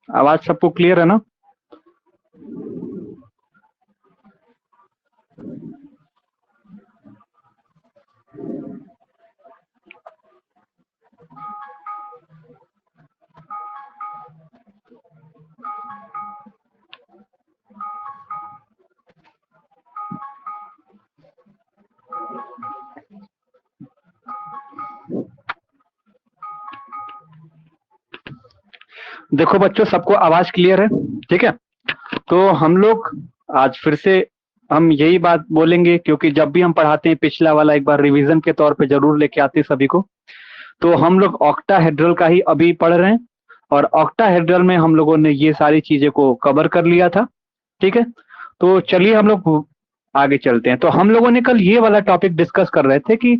आवाज सबको क्लियर है ना? देखो बच्चों, सबको आवाज क्लियर है? ठीक है। तो हम लोग आज फिर से हम यही बात बोलेंगे, क्योंकि जब भी हम पढ़ाते हैं पिछला वाला एक बार रिवीजन के तौर पे जरूर लेके आते हैं सभी को। तो हम लोग ऑक्टाहेड्रल का ही अभी पढ़ रहे हैं, और ऑक्टाहेड्रल में हम लोगों ने ये सारी चीजें को कवर कर लिया था। ठीक है। तो चलिए हम लोग आगे चलते हैं। तो हम लोगों ने कल ये वाला टॉपिक डिस्कस कर रहे थे कि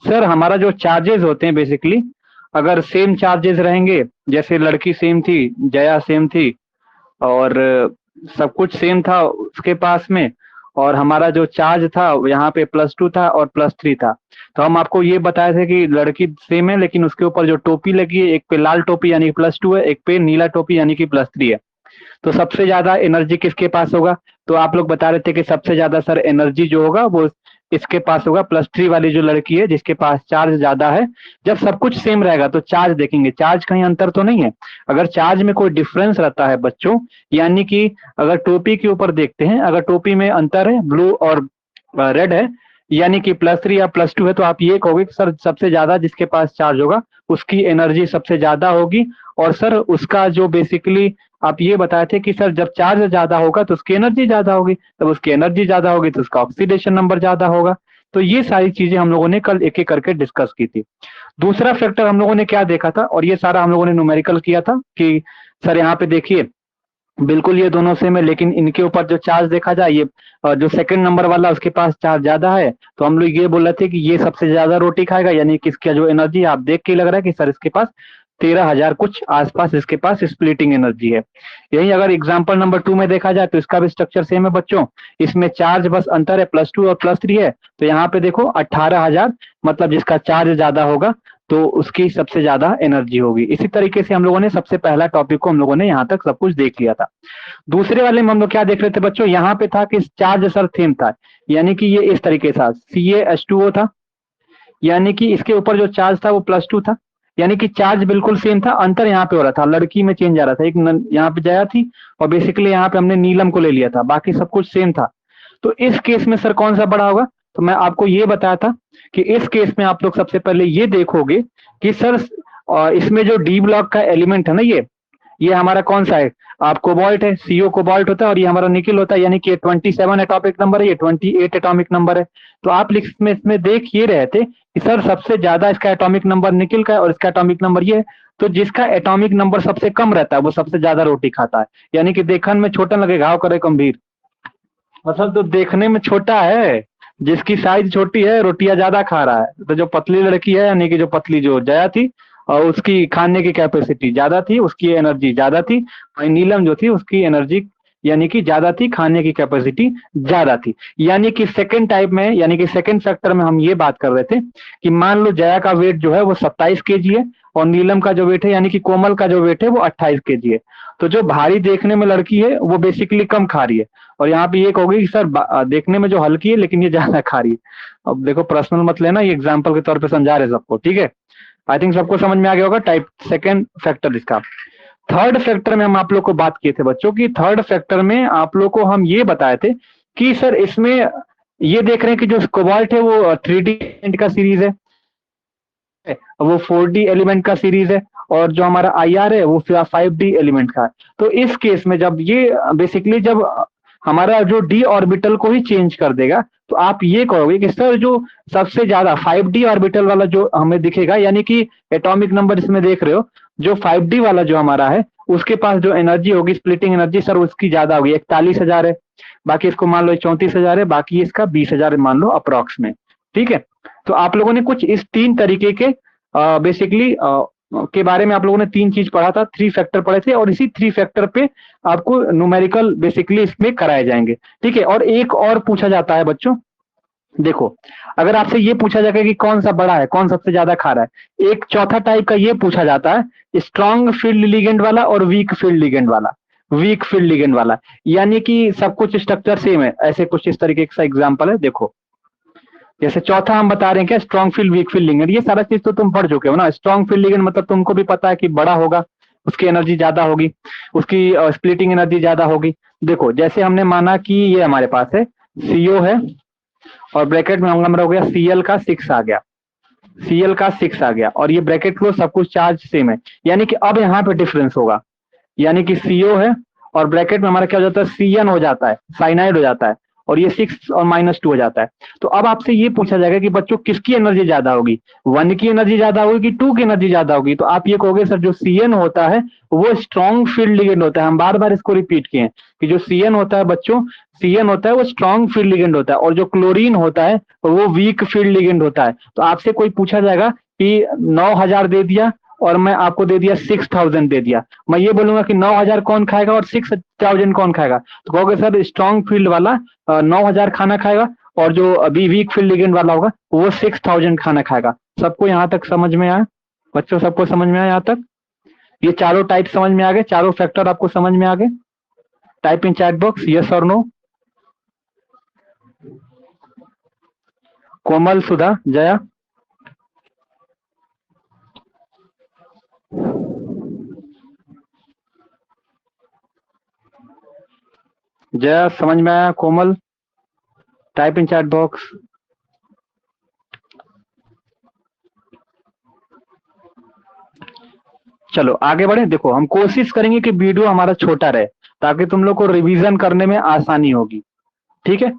सर हमारा जो चार्जेस होते हैं बेसिकली, अगर सेम चार्जेस रहेंगे, जैसे लड़की सेम थी, जया सेम थी, और सब कुछ सेम था उसके पास में, और हमारा जो चार्ज था यहाँ पे +2 था और +3 था। तो हम आपको ये बताए थे कि लड़की सेम है, लेकिन उसके ऊपर जो टोपी लगी है, एक पे लाल टोपी यानी कि +2 है, एक पे नीला टोपी यानी कि +3 है। तो सबसे ज्यादा एनर्जी किसके पास होगा? तो आप लोग बता रहे थे कि सबसे ज्यादा सर एनर्जी जो होगा वो इसके पास होगा, +3 वाली जो लड़की है जिसके पास चार्ज ज्यादा है। जब सब कुछ सेम रहेगा तो चार्ज देखेंगे, चार्ज कहीं अंतर तो नहीं है। अगर चार्ज में कोई डिफरेंस रहता है बच्चों, यानी कि अगर टोपी के ऊपर देखते हैं, अगर टोपी में अंतर है, ब्लू और रेड है, यानी कि +3 या +2 है, तो आप ये कहोगे कि सर सबसे ज्यादा जिसके पास चार्ज होगा उसकी एनर्जी सबसे ज्यादा होगी। और सर उसका जो बेसिकली आप ये बताए थे कि सर जब चार्ज ज्यादा होगा तो उसकी एनर्जी ज्यादा होगी, तब उसकी एनर्जी ज्यादा होगी तो उसका ऑक्सीडेशन नंबर ज्यादा होगा। तो ये सारी चीजें हम लोगों ने कल एक एक करके डिस्कस की थी। दूसरा फैक्टर हम लोगों ने क्या देखा था, और ये सारा हम लोगों ने न्यूमेरिकल किया था कि सर यहाँ पे देखिए बिल्कुल ये दोनों सेम है, लेकिन इनके ऊपर जो चार्ज देखा जाए, ये जो सेकंड नंबर वाला उसके पास चार्ज ज्यादा है, तो हम लोग ये बोल रहे थे कि ये सबसे ज्यादा रोटी खाएगा, यानी कि इसका जो एनर्जी आप देख के लग रहा है कि सर इसके पास 13,000 कुछ आसपास इसके पास स्प्लिटिंग एनर्जी है। यही अगर एग्जाम्पल नंबर 2 में देखा जाए तो इसका भी स्ट्रक्चर सेम है बच्चों। इसमें चार्ज बस अंतर है, +2 और +3 है। तो यहाँ पे देखो 18,000, मतलब जिसका चार्ज ज्यादा होगा तो उसकी सबसे ज्यादा एनर्जी होगी। इसी तरीके से हम लोगों ने सबसे पहला टॉपिक को हम लोगों ने यहाँ तक सब कुछ देख लिया था। दूसरे वाले में हम लोग क्या देख रहे थे बच्चों, यहाँ पे था कि चार्ज सर सेम था, यानी कि ये इस तरीके से CaH2O था, यानी कि इसके ऊपर जो चार्ज था वो +2 था, यानी कि चार्ज बिल्कुल सेम था, अंतर यहाँ पे हो रहा था, लड़की में चेंज आ रहा था। एक यहाँ पे जया थी और बेसिकली यहाँ पे हमने नीलम को ले लिया था, बाकी सब कुछ सेम था। तो इस केस में सर कौन सा बड़ा होगा? तो मैं आपको ये बताया था कि इस केस में आप लोग सबसे पहले ये देखोगे कि सर इसमें जो डी ब्लॉक का एलिमेंट है ना, ये हमारा कौन सा है? आप कोबाल्ट है, CO कोबाल्ट होता है, और ये हमारा निकिल होता है, यानी कि 27 एटॉमिक नंबर है, ये 28 एटॉमिक नंबर है। तो आप इसमें देख ये रहे थे कि सर सबसे ज्यादा इसका एटॉमिक नंबर निकिल का है और इसका एटॉमिक नंबर ये है। तो जिसका एटॉमिक नंबर सबसे कम रहता है वो सबसे ज्यादा रोटी खाता है, यानी कि देखने में छोटा लगे घाव करे गंभीर, मतलब तो देखने में छोटा है, जिसकी साइज छोटी है रोटियां ज्यादा खा रहा है। तो जो पतली लड़की है, यानी कि जो पतली जो जया थी, और उसकी खाने की कैपेसिटी ज्यादा थी, उसकी एनर्जी ज्यादा थी। वहीं नीलम जो थी उसकी एनर्जी यानी कि ज्यादा थी, खाने की कैपेसिटी ज्यादा थी। यानी कि सेकंड टाइप में, यानी कि सेकंड फैक्टर में हम ये बात कर रहे थे कि मान लो जया का वेट जो है वो 27 केजी है, और नीलम का जो वेट है यानी कि कोमल का जो वेट है वो 28 केजी है। तो जो भारी देखने में लड़की है वो बेसिकली कम खा रही है, और यहाँ पे ये कहोगे कि सर देखने में जो हल्की है लेकिन ये ज्यादा खा रही है। अब देखो पर्सनल मत लेना, ये एग्जाम्पल के तौर पे समझा रहे सबको, ठीक है? आई थिंक सबको समझ में आ गया होगा टाइप सेकंड फैक्टर इसका। थर्ड फैक्टर में हम आप लोग को बात किए थे बच्चों की, थर्ड फैक्टर में आप लोग को हम ये बताए थे कि सर इसमें ये देख रहे हैं कि जो कोबाल्ट है वो 3D एलिमेंट का सीरीज है, वो 4D एलिमेंट का सीरीज है, और जो हमारा IR है वो 5D एलिमेंट का है। तो इस केस में जब ये बेसिकली जब हमारा जो d ऑर्बिटल को ही चेंज कर देगा, तो आप ये कहोगे कि सर जो सबसे ज्यादा 5D ऑर्बिटल वाला जो हमें दिखेगा, यानी कि एटॉमिक नंबर इसमें देख रहे हो, जो 5D वाला जो हमारा है उसके पास जो एनर्जी होगी, स्प्लिटिंग एनर्जी सर उसकी ज्यादा होगी, 41,000 है, बाकी इसको मान लो 34,000 है, बाकी इसका 20,000 मान लो अप्रोक्स में। ठीक है। तो आप लोगों ने कुछ इस 3 तरीके के बेसिकली के बारे में आप लोगों ने 3 चीज पढ़ा था, 3 फैक्टर पढ़े थे, और इसी 3 फैक्टर पे आपको न्यूमेरिकल बेसिकली इसमें कराए जाएंगे। ठीक है। और एक और पूछा जाता है बच्चों, देखो, अगर आपसे ये पूछा जाएगा कि कौन सा बड़ा है, कौन सबसे ज्यादा खा रहा है, एक चौथा टाइप का ये पूछा जाता है, स्ट्रॉन्ग फील्ड लिगेंड वाला और वीक फील्ड लिगेंड वाला। वीक फील्ड लिगेंड वाला यानी कि सब कुछ स्ट्रक्चर सेम है, ऐसे कुछ इस तरीके का एग्जांपल है। देखो, जैसे चौथा हम बता रहे हैं क्या, strong field weak field ligand, ये सारा चीज तो तुम पढ़ चुके हो ना। स्ट्रॉन्ग फील्ड लिगेंड मतलब तुमको भी पता है कि बड़ा होगा, उसकी एनर्जी ज्यादा होगी, उसकी स्प्लिटिंग एनर्जी ज्यादा होगी। देखो, जैसे हमने माना कि ये हमारे पास है, सीओ है, और ब्रैकेट में नंबर हो गया सीएल का 6 आ गया, सीएल का 6 आ गया, और ये ब्रैकेट क्लोज, सब कुछ चार्ज सेम है। यानी कि अब यहाँ पे डिफरेंस होगा, यानी कि सीओ है और ब्रैकेट में हमारा क्या हो जाता है, सीएन हो जाता है, साइनाइड हो जाता है, और ये 6 और -2 हो जाता है। तो अब आपसे ये पूछा जाएगा कि बच्चों किसकी एनर्जी ज्यादा होगी, 1 की एनर्जी ज्यादा होगी कि 2 की एनर्जी ज्यादा होगी। तो आप ये कहोगे सर जो सीएन होता है वो स्ट्रॉन्ग फील्ड लिगेंड होता है। हम बार बार इसको रिपीट किए हैं कि जो सीएन होता है बच्चों, सीएन होता है वो स्ट्रॉन्ग फील्ड लिगेंड होता है, और जो क्लोरीन होता है वो वीक फील्ड लिगेंड होता है। तो आपसे कोई पूछा जाएगा कि 9,000 दे दिया और मैं आपको दे दिया 6,000 दे दिया, मैं ये बोलूंगा कि 9,000 कौन खाएगा और 6,000 कौन खाएगा? तो कहोगे सर स्ट्रॉन्ग फील्ड वाला 9,000 खाना खाएगा, और जो अभी वीक फील्ड लिगेंड वाला होगा वो 6,000 खाना खाएगा। सबको यहाँ तक समझ में आया बच्चों? सबको समझ में आया यहाँ तक? ये चारों टाइप समझ में आ गए, चारों फैक्टर आपको समझ में आ गए? Type in chat box yes और नो। कोमल, सुधा, जया। जया समझ में आया? कोमल, टाइप इन चैट बॉक्स। चलो आगे बढ़े। देखो, हम कोशिश करेंगे कि वीडियो हमारा छोटा रहे ताकि तुम लोग को रिवीजन करने में आसानी होगी, ठीक है?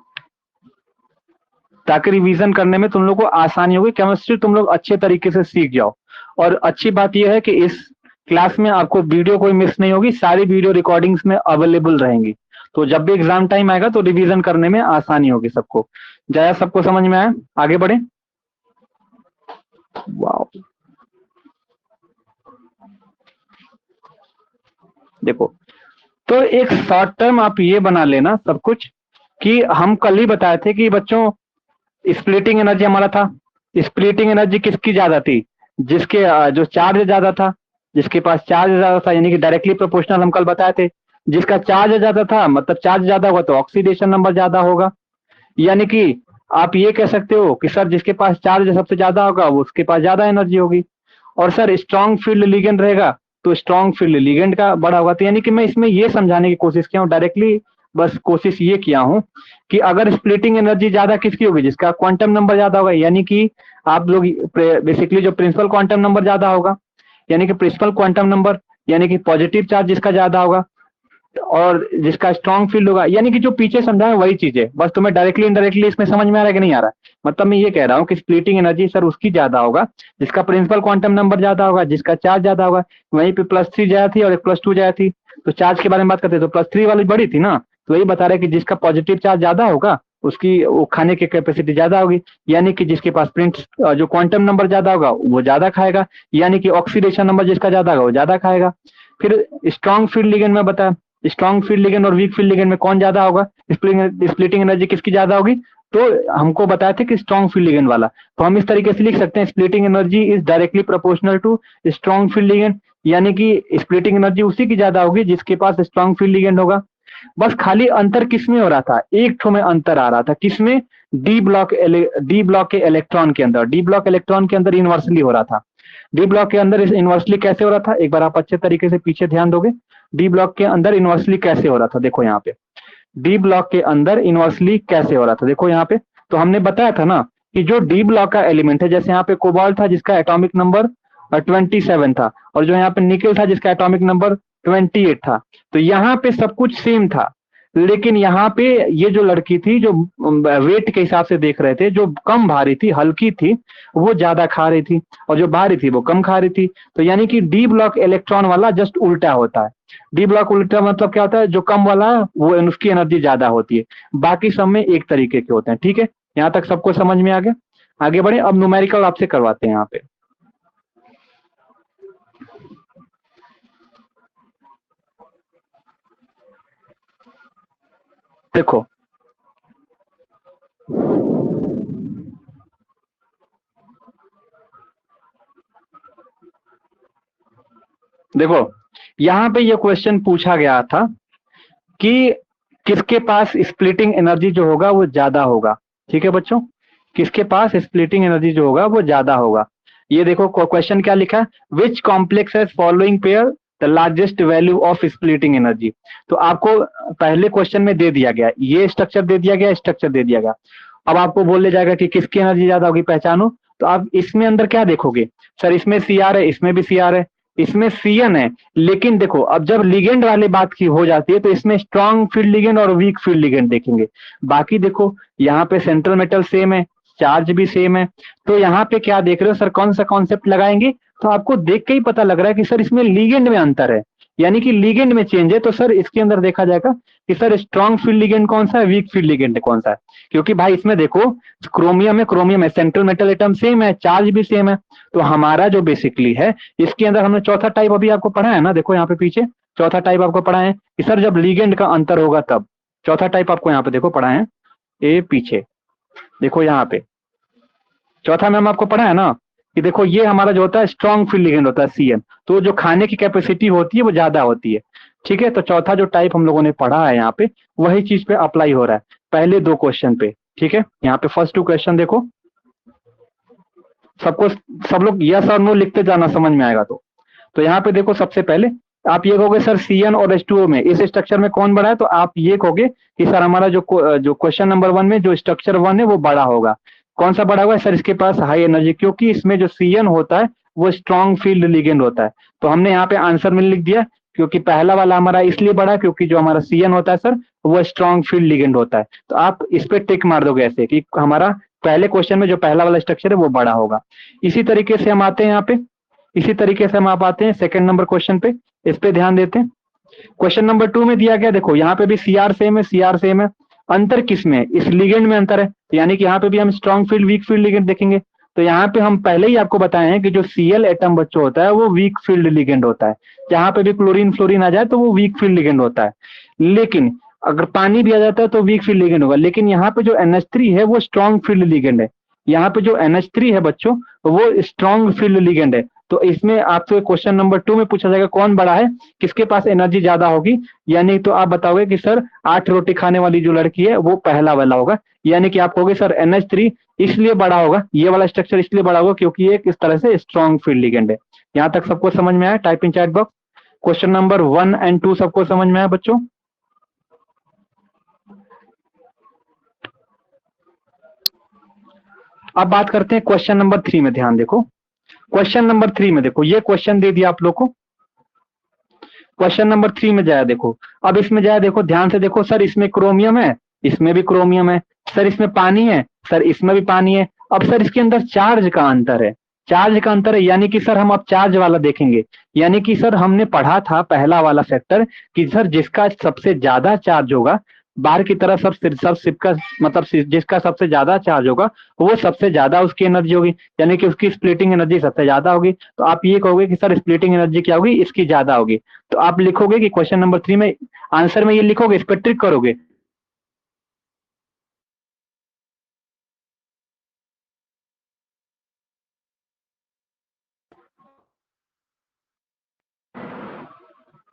ताकि रिवीजन करने में तुम लोग को आसानी होगी, केमिस्ट्री तुम लोग अच्छे तरीके से सीख जाओ। और अच्छी बात यह है कि इस क्लास में आपको वीडियो कोई मिस नहीं होगी, सारी वीडियो रिकॉर्डिंग्स में अवेलेबल रहेंगी। तो जब भी एग्जाम टाइम आएगा तो रिवीजन करने में आसानी होगी सबको। जया, सबको समझ में आया? आगे बढ़े। वाह, देखो, तो एक शॉर्ट टर्म आप ये बना लेना सब कुछ, कि हम कल ही बताए थे कि बच्चों स्प्लिटिंग एनर्जी हमारा था, स्प्लिटिंग एनर्जी किसकी ज्यादा थी? जिसके जो चार्ज ज्यादा था, जिसके पास चार्ज ज्यादा था, यानी कि डायरेक्टली प्रोपोर्शनल हम कल बताए थे। जिसका चार्ज ज्यादा था मतलब चार्ज ज्यादा होगा तो ऑक्सीडेशन नंबर ज्यादा होगा। यानी कि आप ये कह सकते हो कि सर जिसके पास चार्ज सबसे ज्यादा होगा वो उसके पास ज्यादा एनर्जी होगी। और सर स्ट्रॉन्ग फील्ड लिगेंड रहेगा तो स्ट्रॉन्ग फील्ड लिगेंड का बड़ा होगा। तो यानी कि मैं इसमें ये समझाने की कोशिश किया हूँ डायरेक्टली, बस कोशिश ये किया हूँ कि अगर स्प्लिटिंग एनर्जी ज्यादा किसकी होगी, जिसका क्वांटम नंबर ज्यादा होगा, यानी कि आप लोग बेसिकली जो प्रिंसिपल क्वांटम नंबर ज्यादा होगा, यानी कि प्रिंसिपल क्वांटम नंबर, यानी कि पॉजिटिव चार्ज जिसका ज्यादा होगा और जिसका स्ट्रॉन्ग फील्ड होगा, यानी कि जो पीछे समझाया वही चीज है, बस तुम्हें डायरेक्टली इनडायरेक्टली इसमें समझ में आ रहा है कि नहीं आ रहा है? मतलब मैं ये कह रहा हूँ कि स्प्लिटिंग एनर्जी सर उसकी ज्यादा होगा जिसका प्रिंसिपल क्वांटम नंबर ज्यादा होगा, जिसका चार्ज ज्यादा होगा। वहीं पे +3 ज्यादा थी और एक +2 ज्यादा थी। तो चार्ज के बारे में बात करते तो +3 वाली बड़ी थी ना, तो वही बता रहे कि जिसका पॉजिटिव चार्ज ज्यादा होगा उसकी वो खाने की कैपेसिटी ज्यादा होगी, यानी कि जिसके पास प्रिंट जो क्वांटम नंबर ज्यादा होगा वो ज्यादा खाएगा, यानी कि ऑक्सीडेशन नंबर जिसका ज्यादा होगा वो ज्यादा खाएगा। फिर स्ट्रॉन्ग फील्ड लिगेंड में बता, स्ट्रॉन्ग फील्ड लिगेंड और वीक फील्ड लिगेंड में कौन ज्यादा होगा, स्प्लिटिंग एनर्जी किसकी ज्यादा होगी? तो हमको बताया था कि स्ट्रॉन्ग फील्ड लिगेंड वाला। तो हम इस तरीके से लिख सकते हैं splitting energy is directly proportional to strong field ligand, यानी कि स्प्लिटिंग एनर्जी उसी की ज्यादा होगी जिसके पास स्ट्रॉन्ग फील्ड लिगेंड होगा। बस खाली अंतर किसमें हो रहा था, एक ठो में अंतर आ रहा था, किसमें? डी ब्लॉक के इलेक्ट्रॉन के अंदर, डी ब्लॉक इलेक्ट्रॉन के अंदर इनवर्सली हो रहा था। डी ब्लॉक के अंदर इनवर्सली कैसे हो रहा था, एक बार आप अच्छे तरीके से पीछे ध्यान दोगे। डी ब्लॉक के अंदर इनवर्सली कैसे हो रहा था, देखो यहाँ पे डी ब्लॉक के अंदर इनवर्सली कैसे हो रहा था, देखो यहाँ पे। तो हमने बताया था ना कि जो डी ब्लॉक का एलिमेंट है, जैसे यहाँ पे कोबाल्ट था जिसका एटॉमिक नंबर 27 था, और जो यहाँ पे निकेल था जिसका एटॉमिक नंबर 28 था। तो यहाँ पे सब कुछ सेम था, लेकिन यहाँ पे ये जो लड़की थी जो वेट के हिसाब से देख रहे थे, जो कम भारी थी, हल्की थी, वो ज्यादा खा रही थी, और जो भारी थी वो कम खा रही थी। तो यानी कि डी ब्लॉक इलेक्ट्रॉन वाला जस्ट उल्टा होता है। डी ब्लॉक उल्टा मतलब क्या होता है, जो कम वाला है वो उसकी एनर्जी ज्यादा होती है, बाकी सब में एक तरीके के होते हैं, ठीक है? यहाँ तक सबको समझ में आ गया? आगे बढ़े, अब न्यूमेरिकल आपसे करवाते हैं यहाँ पे। देखो, देखो यहाँ पे ये क्वेश्चन पूछा गया था कि किसके पास स्प्लिटिंग एनर्जी जो होगा वो ज्यादा होगा। ठीक है बच्चों, किसके पास स्प्लिटिंग एनर्जी जो होगा वो ज्यादा होगा। ये देखो क्वेश्चन क्या लिखा है, विच कॉम्प्लेक्स है following pair the largest value of splitting energy. तो आपको पहले क्वेश्चन में दे दिया गया, ये स्ट्रक्चर दे दिया गया, स्ट्रक्चर दे दिया गया। अब आपको बोलने जाएगा कि किसकी एनर्जी ज्यादा होगी पहचानो। तो आप इसमें अंदर क्या देखोगे, सर इसमें सी आर है, इसमें भी सी आर है, इसमें सी एन है। लेकिन देखो अब जब लिगेंड वाली बात की हो जाती है तो इसमें स्ट्रॉन्ग फील्ड लिगेंड और वीक फील्ड लिगेंड देखेंगे। बाकी देखो यहाँ पे सेंट्रल मेटल सेम है, चार्ज भी सेम है। तो यहाँ पे क्या देख रहे हो सर, कौन सा कॉन्सेप्ट लगाएंगे। तो आपको देख के ही पता लग रहा है कि सर इसमें लिगेंड में अंतर है, यानी कि लिगेंड में चेंज है। तो सर इसके अंदर देखा जाएगा कि सर स्ट्रॉन्ग फील्ड लिगेंड कौन सा है, वीक फील्ड लिगेंड कौन सा है। क्योंकि भाई इसमें देखो क्रोमियम है, क्रोमियम है, सेंट्रल मेटल एटम सेम है, चार्ज भी सेम है। तो हमारा जो बेसिकली है इसके अंदर हमने चौथा टाइप अभी आपको पढ़ा है ना, देखो यहाँ पे पीछे चौथा टाइप आपको पढ़ा है कि सर जब लिगेंड का अंतर होगा तब। चौथा टाइप आपको यहाँ पे देखो पढ़ा है, ए पीछे देखो यहाँ पे चौथा में हम आपको पढ़ा है ना कि देखो ये हमारा जो होता है स्ट्रॉन्ग फील्ड लिगेंड होता है सीएन, तो जो खाने की कैपेसिटी होती है वो ज्यादा होती है। ठीक है, तो चौथा जो टाइप हम लोगों ने पढ़ा है यहाँ पे वही चीज पे अप्लाई हो रहा है पहले दो क्वेश्चन पे। ठीक है, यहाँ पे फर्स्ट टू क्वेश्चन देखो, सबको सब लोग यस और नो लिखते जाना, समझ में आएगा तो यहाँ पे देखो सबसे पहले आप ये कहोगे सर सीएन और H2O में इस स्ट्रक्चर में कौन बड़ा है। तो आप ये कहोगे कि सर हमारा जो क्वेश्चन नंबर 1 में जो स्ट्रक्चर 1 है वो बड़ा होगा। कौन सा बड़ा होगा सर, इसके पास हाई एनर्जी, क्योंकि इसमें जो सीएन होता है वो स्ट्रॉन्ग फील्ड लिगेंड होता है। तो हमने यहाँ पे आंसर में लिख दिया, क्योंकि पहला वाला हमारा इसलिए बड़ा है क्योंकि जो हमारा सीएन होता है सर वो स्ट्रॉन्ग फील्ड लिगेंड होता है। तो आप इस पे टिक मार दोगे ऐसे कि हमारा पहले क्वेश्चन में जो पहला वाला स्ट्रक्चर है वो बड़ा होगा। इसी तरीके से हम आते हैं यहाँ पे, इसी तरीके से हम आप आते हैं सेकंड नंबर क्वेश्चन पे, इस पे ध्यान देते हैं। क्वेश्चन नंबर 2 में दिया गया, देखो यहाँ पे भी सीआर सेम है, सीआर सेम है, अंतर किसमें है, इस लिगेंड में अंतर है। यानी कि यहाँ पे भी हम strong field weak field ligand देखेंगे। तो यहाँ पे हम पहले ही आपको बताए हैं कि जो सीएल एटम बच्चों होता है वो वीक फील्ड लिगेंड होता है। जहां पे भी क्लोरीन फ्लोरीन आ जाए तो वो वीक फील्ड लिगेंड होता है। लेकिन अगर पानी भी आ जाता है तो वीक फील्ड लिगेंड होगा। लेकिन यहाँ पे जो NH3 है वो स्ट्रॉन्ग फील्ड लिगेंड है। यहाँ पे जो NH3 है बच्चों वो स्ट्रॉन्ग फील्ड लिगेंड है। तो इसमें आपसे क्वेश्चन नंबर 2 में पूछा जाएगा कौन बड़ा है, किसके पास एनर्जी ज्यादा होगी। यानी तो आप बताओगे कि सर 8 रोटी खाने वाली जो लड़की है वो पहला वाला होगा। यानी कि आप कहोगे सर NH3 इसलिए बड़ा होगा, ये वाला स्ट्रक्चर इसलिए बड़ा होगा क्योंकि ये किस तरह से स्ट्रॉन्ग फील्ड लिगेंड है। यहाँ तक सबको समझ में आया, type in chat box. Question number 1 and 2 सबको समझ में आया बच्चों। अब बात करते हैं क्वेश्चन नंबर 3 में, ध्यान देखो। क्वेश्चन नंबर 3 में देखो, ये क्वेश्चन दे दिया आप लोग को। क्वेश्चन नंबर 3 में जाया देखो, अब इसमें जाया देखो, ध्यान से देखो। सर इसमें क्रोमियम है, इसमें भी क्रोमियम है। सर इसमें पानी है, सर इसमें भी पानी है। अब सर इसके अंदर चार्ज का अंतर है, चार्ज का अंतर है। यानी कि सर हम अब चार्ज वाला देखेंगे। यानी कि सर हमने पढ़ा था पहला वाला फैक्टर कि सर जिसका सबसे ज्यादा चार्ज होगा बाहर की तरफ, सब सिपका मतलब जिसका सबसे ज्यादा चार्ज होगा वो सबसे ज्यादा उसकी एनर्जी होगी, यानी कि उसकी स्प्लिटिंग एनर्जी सबसे ज्यादा होगी। तो आप ये कहोगे कि सर स्प्लिटिंग एनर्जी क्या होगी, इसकी ज्यादा होगी। तो आप लिखोगे कि क्वेश्चन नंबर 3 में आंसर में ये लिखोगे, इस पर ट्रिक करोगे।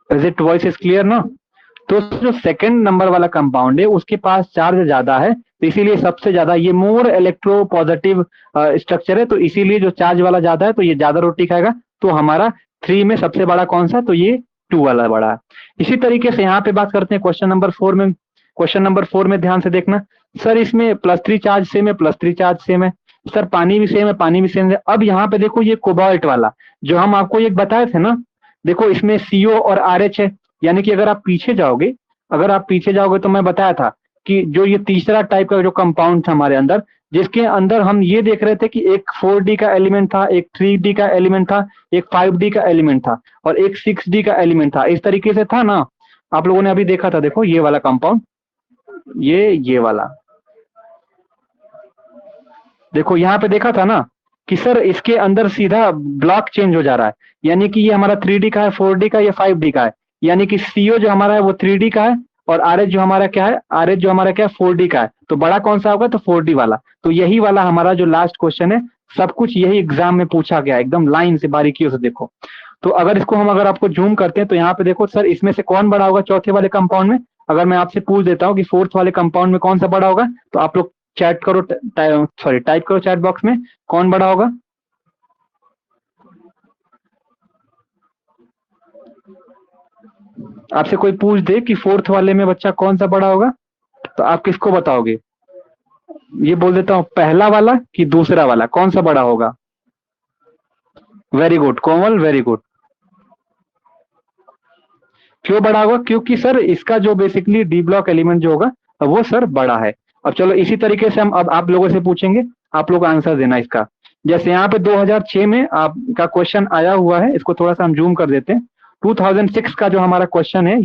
Is it voice is clear ना। तो जो सेकंड नंबर वाला कंपाउंड है उसके पास चार्ज ज्यादा है, तो इसीलिए सबसे ज्यादा ये मोर इलेक्ट्रो पॉजिटिव स्ट्रक्चर है। तो इसीलिए जो चार्ज वाला ज्यादा है तो ये ज्यादा रोटी खाएगा। तो हमारा 3 में सबसे बड़ा कौन सा, तो ये 2 वाला बड़ा है। इसी तरीके से यहाँ पे बात करते हैं क्वेश्चन नंबर 4 में। क्वेश्चन नंबर 4 में ध्यान से देखना, सर इसमें +3 चार्ज सेम है, +3 चार्ज सेम है। सर पानी भी सेम है, पानी भी सेम है। अब यहाँ पे देखो ये कोबाल्ट वाला जो हम आपको एक बताए थे ना, देखो इसमें CO और RH है। यानी कि अगर आप पीछे जाओगे, अगर आप पीछे जाओगे तो मैं बताया था कि जो ये तीसरा टाइप का जो कंपाउंड था हमारे अंदर, जिसके अंदर हम ये देख रहे थे कि एक 4D का एलिमेंट था, एक 3D का एलिमेंट था, एक 5D का एलिमेंट था और एक 6D का एलिमेंट था। इस तरीके से था ना, आप लोगों ने अभी देखा था। देखो ये वाला कंपाउंड, ये वाला देखो यहाँ पे देखा था ना कि सर इसके अंदर सीधा ब्लॉक चेंज हो जा रहा है। यानी कि ये हमारा 3D का है, 4D का, या 5D का है। यानी कि CO जो हमारा है वो 3D का है और RH जो हमारा क्या है, RH जो हमारा क्या है 4D का है। तो बड़ा कौन सा होगा, तो 4D वाला। तो यही वाला हमारा जो लास्ट क्वेश्चन है, सब कुछ यही एग्जाम में पूछा गया, एकदम लाइन से बारीकियों से देखो। तो अगर इसको हम अगर आपको जूम करते हैं तो यहाँ पे देखो सर, इसमें से कौन बड़ा होगा चौथे वाले कंपाउंड में? अगर मैं आपसे पूछ देता हूँ कि फोर्थ वाले कंपाउंड में कौन सा बड़ा होगा, तो आप लोग चैट करो, सॉरी टाइप करो चैट बॉक्स में, कौन बड़ा होगा? आपसे कोई पूछ दे कि फोर्थ वाले में बच्चा कौन सा बड़ा होगा, तो आप किसको बताओगे? ये बोल देता हूँ, पहला वाला कि दूसरा वाला, कौन सा बड़ा होगा? वेरी गुड कोमल, वेरी गुड। क्यों बड़ा होगा? क्योंकि सर इसका जो बेसिकली डी ब्लॉक एलिमेंट जो होगा वो सर बड़ा है। अब चलो इसी तरीके से हम अब आप लोगों से पूछेंगे, आप लोग आंसर देना इसका। जैसे यहाँ पे 2006 में आपका क्वेश्चन आया हुआ है, इसको थोड़ा सा हम जूम कर देते हैं। 2006 का जो हमारा क्वेश्चन है,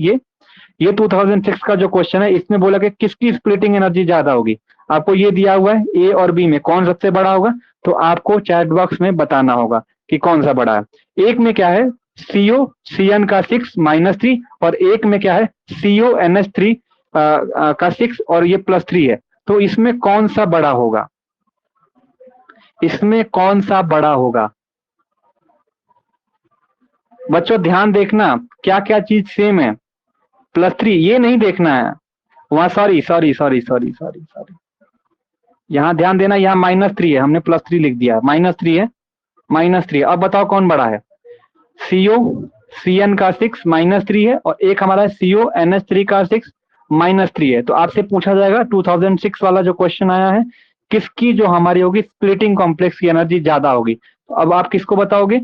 ये 2006 का जो क्वेश्चन है, इसमें बोला कि किसकी स्प्लिटिंग एनर्जी ज्यादा होगी। आपको ये दिया हुआ है ए और बी में कौन सबसे बड़ा होगा, तो आपको चैट बॉक्स में बताना होगा कि कौन सा बड़ा है। एक में क्या है, CO CN का 6 - 3, और एक में क्या है CO NH3 का 6 और ये +3 है। तो इसमें कौन सा बड़ा होगा? इसमें कौन सा बड़ा होगा? बच्चों ध्यान देखना, क्या क्या चीज सेम है। +3 ये नहीं देखना है वहां, sorry sorry sorry sorry sorry sorry, यहाँ ध्यान देना, यहाँ -3 है, हमने +3 लिख दिया, -3 है, -3। अब बताओ कौन बड़ा है? CO CN का 6 -3 है, और एक हमारा CO NH3 का 6 -3 है। तो आपसे पूछा जाएगा 2006 वाला जो क्वेश्चन आया है, किसकी जो हमारी होगी स्प्लिटिंग कॉम्प्लेक्स की एनर्जी ज्यादा होगी। तो अब आप किसको बताओगे?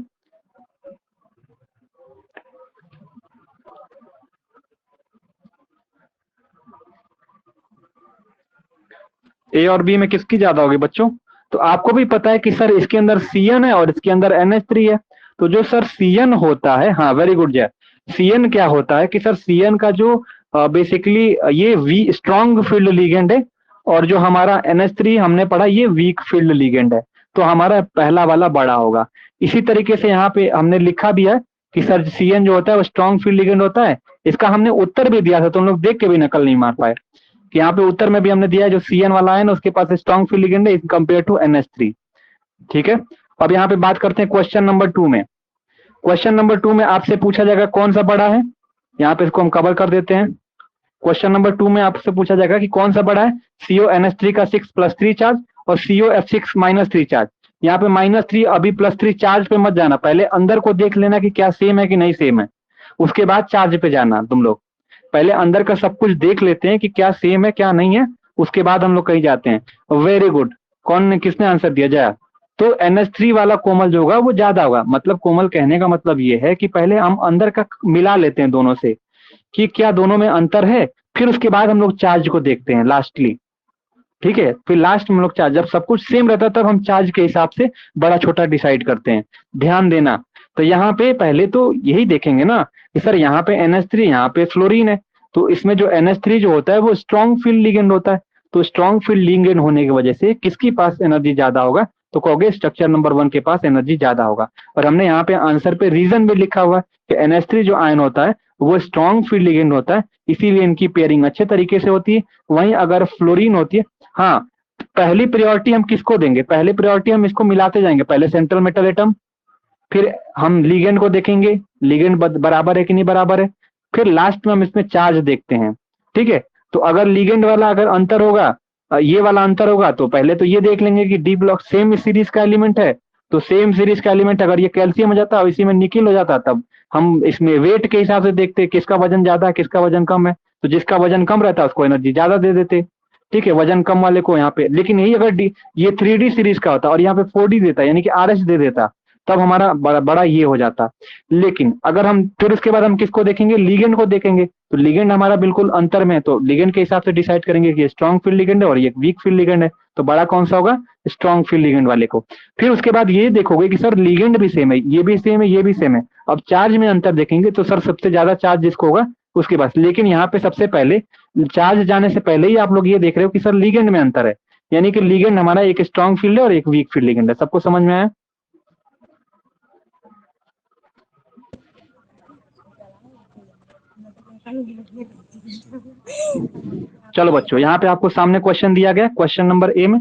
ए और बी में किसकी ज्यादा होगी बच्चों? तो आपको भी पता है कि सर इसके अंदर CN है और इसके अंदर NH3 है। तो जो सर CN होता है, हाँ वेरी गुड जय, CN क्या होता है कि सर CN का जो बेसिकली ये वी स्ट्रॉन्ग फील्ड लिगेंड है, और जो हमारा NH3 हमने पढ़ा ये वीक फील्ड लिगेंड है। तो हमारा पहला वाला बड़ा होगा। इसी तरीके से यहाँ पे हमने लिखा भी है कि सर CN जो होता है वो स्ट्रॉन्ग फील्ड लिगेंड होता है। इसका हमने उत्तर भी दिया था, तुम लोग देख के भी नकल नहीं मार पाए, कि यहाँ पे उत्तर में भी हमने दिया है जो CN वाला है ना, उसके पास स्ट्रॉन्ग फील्ड लिगेंड है इन कंपेयर टू NH3। ठीक है, अब यहाँ पे बात करते हैं क्वेश्चन नंबर 2 में। क्वेश्चन नंबर 2 में आपसे पूछा जाएगा कौन सा बड़ा है। यहाँ पे इसको हम कवर कर देते हैं। क्वेश्चन नंबर 2 में आपसे पूछा जाएगा कि कौन सा बड़ा है, CO NH3 का 6 +3 चार्ज और CO F6 -3 चार्ज। यहाँ पे -3 अभी +3 चार्ज पे मत जाना, पहले अंदर को देख लेना कि क्या सेम है कि नहीं सेम है, उसके बाद चार्ज पे जाना। तुम लोग पहले अंदर का सब कुछ देख लेते हैं कि क्या सेम है क्या नहीं है, उसके बाद हम लोग कहीं जाते हैं। वेरी गुड, कौन ने किसने आंसर दिया? जया। तो NH3 वाला कोमल जो होगा वो ज्यादा होगा। मतलब कोमल कहने का मतलब ये है कि पहले हम अंदर का मिला लेते हैं दोनों से कि क्या दोनों में अंतर है, फिर उसके बाद हम लोग चार्ज को देखते हैं लास्टली। ठीक है, फिर लास्ट में हम लोग चार्ज, जब सब कुछ सेम रहता है तब हम चार्ज के हिसाब से बड़ा छोटा डिसाइड करते हैं। ध्यान देना। तो यहाँ पे पहले तो यही देखेंगे ना कि सर यहाँ पे NH3, यहाँ पे फ्लोरीन है, तो इसमें जो NH3 जो होता है वो स्ट्रॉन्ग फील्ड लिगेंड होता है। तो स्ट्रॉन्ग फील्ड लिगेंड होने की वजह से किसके पास एनर्जी ज्यादा होगा, तो कहोगे स्ट्रक्चर नंबर 1 के पास एनर्जी ज्यादा होगा। और हमने यहाँ पे आंसर पे रीजन भी लिखा हुआ है कि NH3 जो आयन होता है वो स्ट्रॉन्ग फील्ड लिगेंड होता है, इसीलिए इनकी पेयरिंग अच्छे तरीके से होती है। वहीं अगर फ्लोरीन होती है, हाँ, पहली प्रायोरिटी हम किसको देंगे? पहली प्रायोरिटी हम इसको मिलाते जाएंगे, पहले सेंट्रल मेटल एटम, फिर हम लिगेंड को देखेंगे, लिगेंड बराबर है कि नहीं बराबर है, फिर लास्ट में हम इसमें चार्ज देखते हैं। ठीक है, तो अगर लिगेंड वाला अगर अंतर होगा, ये वाला अंतर होगा, तो पहले तो ये देख लेंगे कि डी ब्लॉक सेम सीरीज का एलिमेंट है। तो सेम सीरीज का एलिमेंट अगर ये कैल्शियम हो जाता और इसी में निकिल हो जाता, तब हम इसमें वेट के हिसाब से देखते किसका वजन ज्यादा है किसका वजन कम है। तो जिसका वजन कम रहता है उसको एनर्जी ज्यादा दे देते। ठीक है, वजन कम वाले को यहाँ पे। लेकिन यही अगर ये 3D सीरीज का होता और यहाँ पे 4D देता, यानी कि RS दे देता, तब हमारा बड़ा ये हो जाता। लेकिन अगर हम फिर उसके बाद हम किसको देखेंगे? लिगेंड को देखेंगे। तो लिगेंड हमारा बिल्कुल अंतर में है, तो लिगेंड के हिसाब से डिसाइड करेंगे कि स्ट्रॉन्ग फील्ड लिगेंड है और ये वीक फील्ड लिगेंड है। तो बड़ा कौन सा होगा? स्ट्रॉन्ग फील्ड लिगेंड वाले को। फिर उसके बाद ये देखोगे कि सर लिगेंड भी सेम है, ये भी सेम है, ये भी सेम है। अब चार्ज में अंतर देखेंगे तो सर सबसे ज्यादा चार्ज जिसको होगा उसके पास। लेकिन यहाँ पे सबसे पहले चार्ज जाने से पहले ही आप लोग ये देख रहे हो कि सर लिगेंड में अंतर है, यानी कि लिगेंड हमारा एक स्ट्रॉन्ग फील्ड है और एक वीक फील्ड लिगेंड है। सबको समझ में आया? चलो बच्चों, यहाँ पे आपको सामने क्वेश्चन दिया गया, क्वेश्चन नंबर ए में।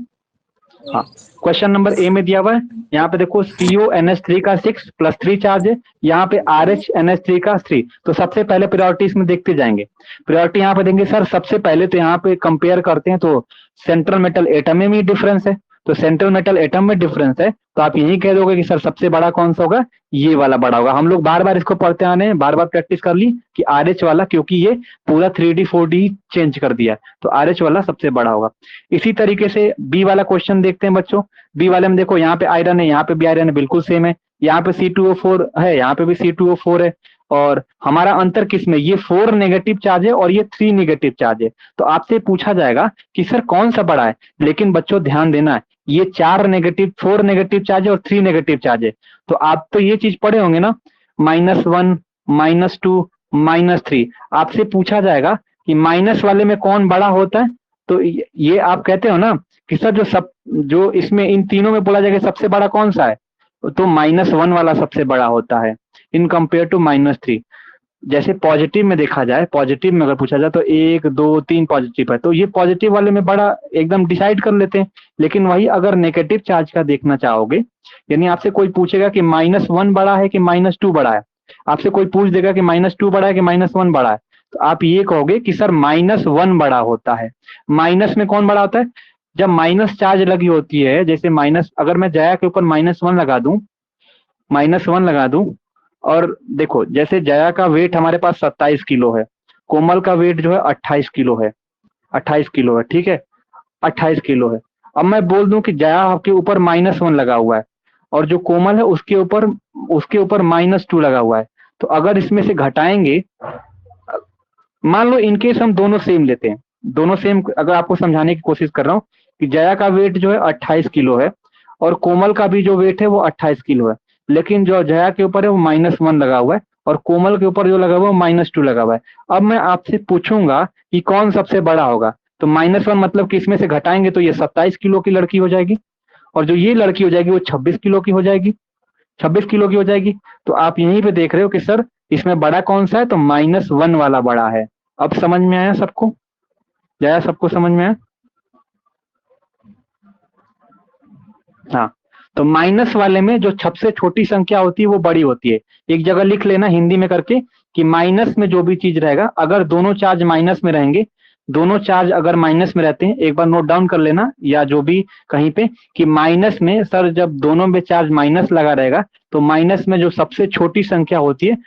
हाँ, क्वेश्चन नंबर ए में दिया हुआ है, यहाँ पे देखो CONH3 का 6 + 3 चार्ज है, यहाँ पे RHNH3 का 3। तो सबसे पहले प्रायोरिटी इसमें देखते जाएंगे। प्रायोरिटी यहाँ पे देंगे सर, सबसे पहले तो यहाँ पे कंपेयर करते हैं तो सेंट्रल मेटल एटम में भी डिफरेंस है, तो सेंट्रल मेटल एटम में डिफरेंस है तो आप यही कह दोगे कि सर सबसे बड़ा कौन सा होगा, ये वाला बड़ा होगा। हम लोग बार बार इसको पढ़ते आने हैं, बार बार प्रैक्टिस कर ली कि RH वाला, क्योंकि ये पूरा 3D 4D चेंज कर दिया, तो RH वाला सबसे बड़ा होगा। इसी तरीके से बी वाला क्वेश्चन देखते हैं बच्चों। बी वाले में देखो, यहाँ पे आयरन है, यहाँ पे भी आयरन है, बिल्कुल सेम है। यहाँ पे C2O4 है, यहाँ पे भी C2O4 है, और हमारा अंतर किसमें, ये 4 नेगेटिव चार्ज है और ये 3 नेगेटिव चार्ज है। तो आपसे पूछा जाएगा कि सर कौन सा बड़ा है, लेकिन बच्चों ध्यान देना है, ये 4 नेगेटिव 4 नेगेटिव चार्ज है और 3 नेगेटिव चार्ज है। तो आप तो ये चीज पढ़े होंगे ना, -1 -2 -3। आपसे पूछा जाएगा कि माइनस वाले में कौन बड़ा होता है, तो ये आप कहते हो ना कि सर जो इसमें इन तीनों में बोला जाएगा सबसे बड़ा कौन सा है, तो -1 वाला सबसे बड़ा होता है इन कंपेयर टू -3। जैसे पॉजिटिव में देखा जाए, पॉजिटिव में अगर पूछा जाए तो 1 2 3 पॉजिटिव है, तो ये पॉजिटिव वाले में बड़ा एकदम डिसाइड कर लेते हैं। लेकिन वही अगर नेगेटिव चार्ज का देखना चाहोगे, यानी आपसे कोई पूछेगा कि -1 बड़ा है कि -2 बड़ा है, आपसे कोई पूछ देगा कि -2 बड़ा है कि -1 बड़ा है, तो आप ये कहोगे कि सर -1 बड़ा होता है। माइनस में कौन बड़ा होता है, जब माइनस चार्ज लगी होती है, जैसे माइनस, अगर मैं जया के ऊपर -1 लगा दूं, -1 लगा दूं, और देखो जैसे जया का वेट हमारे पास 27 किलो है, कोमल का वेट जो है 28 किलो है, 28 किलो है, ठीक है, 28 किलो है। अब मैं बोल दूं कि जया के ऊपर -1 लगा हुआ है और जो कोमल है उसके ऊपर -2 लगा हुआ है, तो अगर इसमें से घटाएंगे, मान लो इनकेस हम दोनों सेम लेते हैं, दोनों सेम, अगर आपको समझाने की कोशिश कर रहा हूँ कि जया का वेट जो है 28 किलो है और कोमल का भी जो वेट है वो 28 किलो है, लेकिन जो जया के ऊपर है वो -1 लगा हुआ है और कोमल के ऊपर जो लगा हुआ है वो -2 लगा हुआ है। अब मैं आपसे पूछूंगा कि कौन सबसे बड़ा होगा, तो -1 मतलब कि इसमें से घटाएंगे तो ये 27 किलो की लड़की हो जाएगी और जो ये लड़की हो जाएगी वो 26 किलो की हो जाएगी, 26 किलो की हो जाएगी। तो आप यहीं पे देख रहे हो कि सर इसमें बड़ा कौन सा है, तो -1 वाला बड़ा है। अब समझ में आया सबको, जया सबको समझ में आया? हाँ, तो माइनस वाले में जो सबसे छोटी संख्या होती है वो बड़ी होती है। एक जगह लिख लेना हिंदी में करके कि माइनस में जो भी चीज रहेगा, अगर दोनों चार्ज माइनस में रहेंगे, दोनों चार्ज अगर माइनस में रहते हैं, एक बार नोट डाउन कर लेना या जो भी कहीं पे, कि माइनस में सर जब दोनों में चार्ज माइनस लगा रहेगा तो माइनस में जो सबसे छोटी संख्या होती है,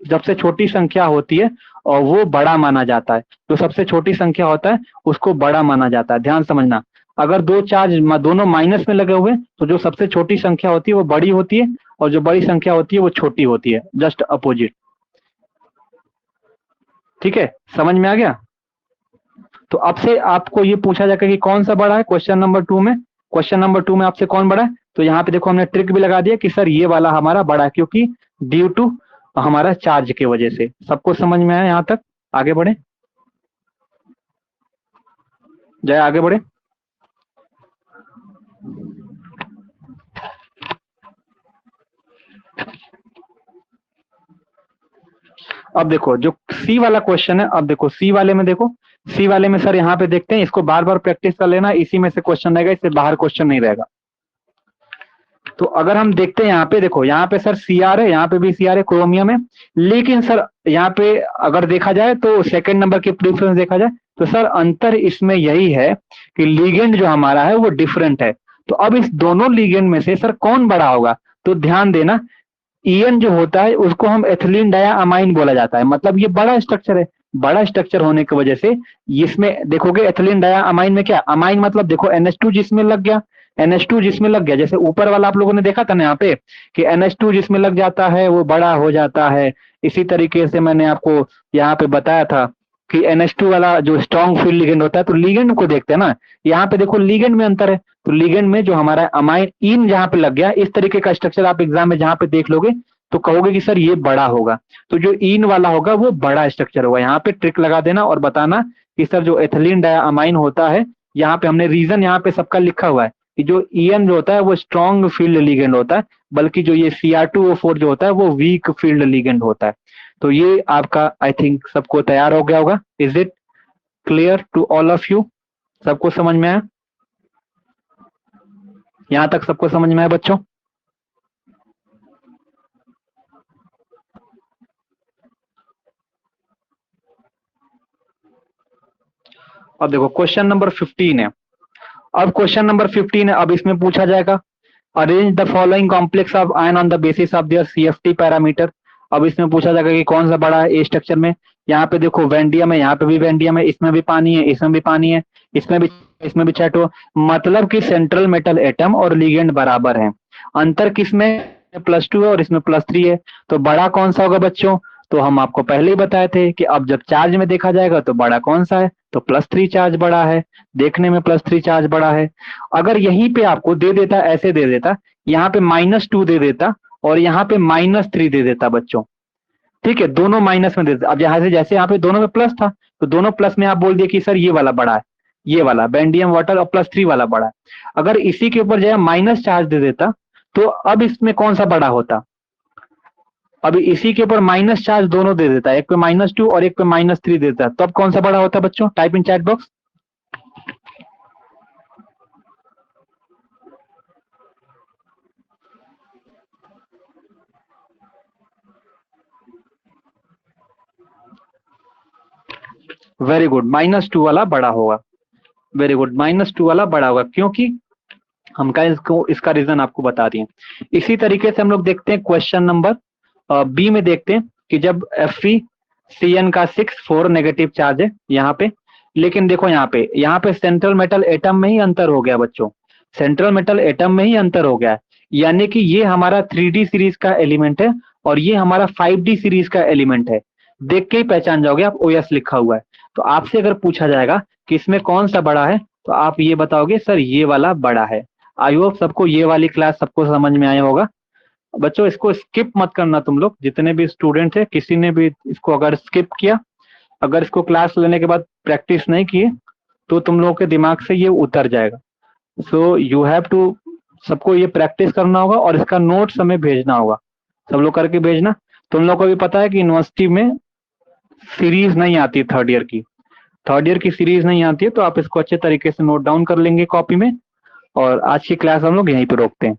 सबसे छोटी संख्या होती है और वो बड़ा माना जाता है। जो सबसे छोटी संख्या होता है उसको बड़ा माना जाता है, ध्यान समझना। अगर दो चार्ज दोनों माइनस में लगे हुए तो जो सबसे छोटी संख्या होती है वो बड़ी होती है और जो बड़ी संख्या होती है वो छोटी होती है, जस्ट अपोजिट। ठीक है, समझ में आ गया? तो अब से आपको ये पूछा जाएगा कि कौन सा बड़ा है, क्वेश्चन नंबर 2 में, क्वेश्चन नंबर 2 में आपसे कौन बड़ा है, तो यहाँ पे देखो हमने ट्रिक भी लगा दिया कि सर ये वाला हमारा बड़ा है, क्योंकि ड्यू टू हमारा चार्ज की वजह से। सबको समझ में आया यहाँ तक? आगे बढ़े, जय आगे बढ़े। अब देखो जो सी वाला क्वेश्चन है, अब देखो सी वाले में, देखो सी वाले में सर यहाँ पे देखते हैं, इसको बार बार प्रैक्टिस कर लेना, इसी में से क्वेश्चन रहेगा, इससे बाहर क्वेश्चन नहीं रहेगा। तो अगर हम देखते हैं यहाँ पे, देखो यहाँ पे सर Cr है, यहाँ पे भी Cr है, क्रोमियम है, लेकिन सर यहाँ पे अगर देखा जाए तो सेकंड नंबर के प्रेफरेंस देखा जाए तो सर अंतर इसमें यही है कि लिगेंड जो हमारा है वो डिफरेंट है। तो अब इस दोनों लिगेंड में से सर कौन बड़ा होगा, तो ध्यान देना, EN जो होता है उसको हम एथिलीन डायामाइन बोला जाता है, मतलब ये बड़ा स्ट्रक्चर है। बड़ा स्ट्रक्चर होने की वजह से इसमें देखोगे एथिलीन डायामाइन में क्या, अमाइन मतलब देखो NH2 जिसमें लग गया, NH2 जिसमें लग गया, जैसे ऊपर वाला आप लोगों ने देखा था ना यहाँ पे कि NH2 जिसमें लग जाता है वो बड़ा हो जाता है। इसी तरीके से मैंने आपको यहाँ पे बताया था कि NH2 वाला जो स्ट्रॉन्ग फील्ड लिगेंड होता है, तो लिगेंड को देखते हैं ना, यहाँ पे देखो लिगेंड में अंतर है, तो लिगेंड में जो हमारा अमाइन इन जहाँ पे लग गया, इस तरीके का स्ट्रक्चर आप एग्जाम में जहाँ पे देख लोगे तो कहोगे कि सर ये बड़ा होगा, तो जो इन वाला होगा वो बड़ा स्ट्रक्चर होगा। यहाँ पे ट्रिक लगा देना और बताना कि सर जो एथिलीन डायामाइन होता है, यहाँ पे हमने रीजन यहाँ पे सबका लिखा हुआ है कि जो EN जो होता है वो स्ट्रॉन्ग फील्ड लिगेंड होता है, बल्कि जो ये Cr2O4 जो होता है वो वीक फील्ड लिगेंड होता है। तो ये आपका आई थिंक सबको तैयार हो गया होगा। Is it clear to all of you? सबको समझ में आया? यहां तक सबको समझ में आया बच्चों? अब देखो क्वेश्चन नंबर 15 है। अब क्वेश्चन नंबर 15 है, अब इसमें पूछा जाएगा arrange the following complex of ion on the basis of their CFT parameter. अब इसमें पूछा जाएगा कि कौन सा बड़ा है ए स्ट्रक्चर में। यहाँ पे देखो वैंडियम है, यहाँ पे भी वैंडियम है, इसमें भी पानी है, इसमें भी पानी है, इसमें भी चैटो, मतलब कि सेंट्रल मेटल एटम और लिगेंड बराबर है। अंतर किसमें? +2 है और इसमें +3 है। तो बड़ा कौन सा होगा बच्चों? तो हम आपको पहले ही बताए थे कि अब जब चार्ज में देखा जाएगा तो बड़ा कौन सा है? तो +3 चार्ज बड़ा है, देखने में +3 चार्ज बड़ा है। अगर यहीं पे आपको दे देता, ऐसे दे देता, यहाँ पे -2 दे देता और यहाँ पे -3 दे देता बच्चों, ठीक है, दोनों माइनस में दे देता। अब यहाँ से जैसे यहाँ पे दोनों में प्लस था तो दोनों प्लस में आप बोल दिए कि सर ये वाला बड़ा है, ये वाला बेंडियम वाटर और +3 वाला बड़ा है। अगर इसी के ऊपर जो है माइनस चार्ज दे देता तो अब इसमें कौन सा बड़ा होता? अभी इसी के ऊपर माइनस चार्ज दोनों दे देता है, एक पे -2 और एक पे -3 देता है, तो अब कौन सा बड़ा होता बच्चों? Type in chat box. Very good, -2 वाला बड़ा होगा। वेरी गुड, -2 वाला बड़ा होगा, क्योंकि हम का इसको इसका रीजन आपको बता दिए। इसी तरीके से हम लोग देखते हैं क्वेश्चन नंबर बी में देखते हैं कि जब FeCN का 6 4 नेगेटिव चार्ज है यहाँ पे, लेकिन देखो यहाँ पे सेंट्रल मेटल एटम में ही अंतर हो गया बच्चों, सेंट्रल मेटल एटम में ही अंतर हो गया है। यानी कि ये हमारा 3D सीरीज का एलिमेंट है और ये हमारा 5D सीरीज का एलिमेंट है। देख के ही पहचान जाओगे आप, OS लिखा हुआ है। तो आपसे अगर पूछा जाएगा कि इसमें कौन सा बड़ा है तो आप ये बताओगे सर ये वाला बड़ा है। आई होप सबको ये वाली क्लास सबको समझ में आया होगा। बच्चों इसको स्किप मत करना, तुम लोग जितने भी स्टूडेंट है किसी ने भी इसको अगर स्किप किया, अगर इसको क्लास लेने के बाद प्रैक्टिस नहीं किए तो तुम लोगों के दिमाग से ये उतर जाएगा। सो यू हैव टू, सबको ये प्रैक्टिस करना होगा और इसका नोट्स हमें भेजना होगा, सब लोग करके भेजना। तुम लोग को भी पता है कि यूनिवर्सिटी में सीरीज नहीं आती, थर्ड ईयर की सीरीज नहीं आती है, तो आप इसको अच्छे तरीके से नोट डाउन कर लेंगे कॉपी में। और आज की क्लास हम लोग यहीं पे रोकते हैं।